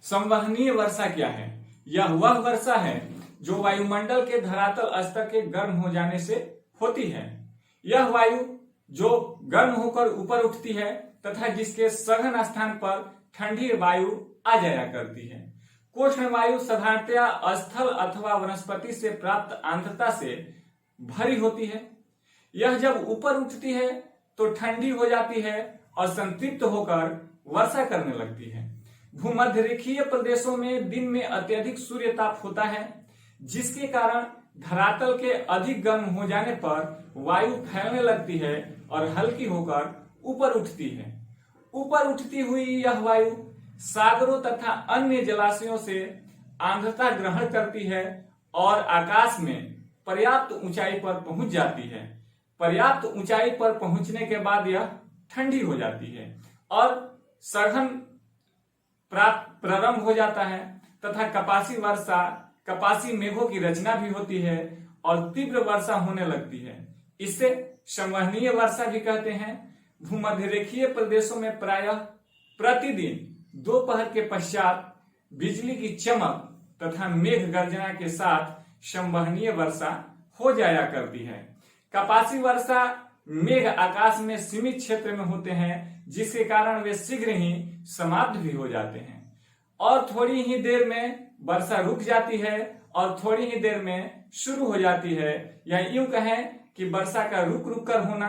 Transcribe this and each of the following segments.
संवहनीय वर्षा क्या है? यह वह वर्षा है जो वायुमंडल के धरातल स्तर के गर्म हो जाने से होती है। यह वायु जो गर्म होकर ऊपर उठती है तथा जिसके सघन स्थान पर ठंडी वायु आ जाया करती है। कोष्ण वायु साधारणतया स्थल अथवा वनस्पति से प्राप्त आर्द्रता से भरी होती है। यह जब ऊपर उठती है तो ठंडी हो जाती है और संतृप्त होकर वर्षा करने लगती है। भूमध्य रेखीय प्रदेशों में दिन में अत्यधिक सूर्य ताप होता है, जिसके कारण धरातल के अधिक गर्म हो जाने पर वायु फैलने लगती है और हल्की होकर ऊपर उठती है। ऊपर उठती हुई यह वायु सागरों तथा अन्य जलाशयों से आर्द्रता ग्रहण करती है और आकाश में पर्याप्त ऊंचाई पर पहुंच जाती है। पर्याप्त ऊंचाई पर पहुंचने के बाद यह ठंडी हो जाती है और सघन प्रारंभ हो जाता है तथा कपासी मेघों की रचना भी होती है और तीव्र वर्षा होने लगती है। इसे संवहनीय वर्षा भी कहते हैं। भूमध्य रेखीय प्रदेशों में प्रायः प्रतिदिन दोपहर के पश्चात बिजली की चमक तथा मेघ गर्जना के साथ संवहनीय वर्षा हो जाया करती है। कपासी वर्षा मेघ आकाश में सीमित क्षेत्र में होते हैं, जिसके कारण वे शीघ्र ही समाप्त भी हो जाते हैं और थोड़ी ही देर में वर्षा रुक जाती है और थोड़ी ही देर में शुरू हो जाती है। या यूं कहें कि वर्षा का रुक रुक कर होना,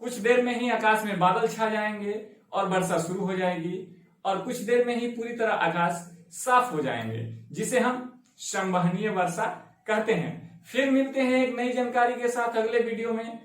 कुछ देर में ही आकाश में बादल छा जाएंगे और वर्षा शुरू हो जाएगी और कुछ देर में ही पूरी तरह आकाश साफ हो जाएंगे, जिसे हम संवहनीय वर्षा कहते हैं। फिर मिलते हैं एक नई जानकारी के साथ अगले वीडियो में।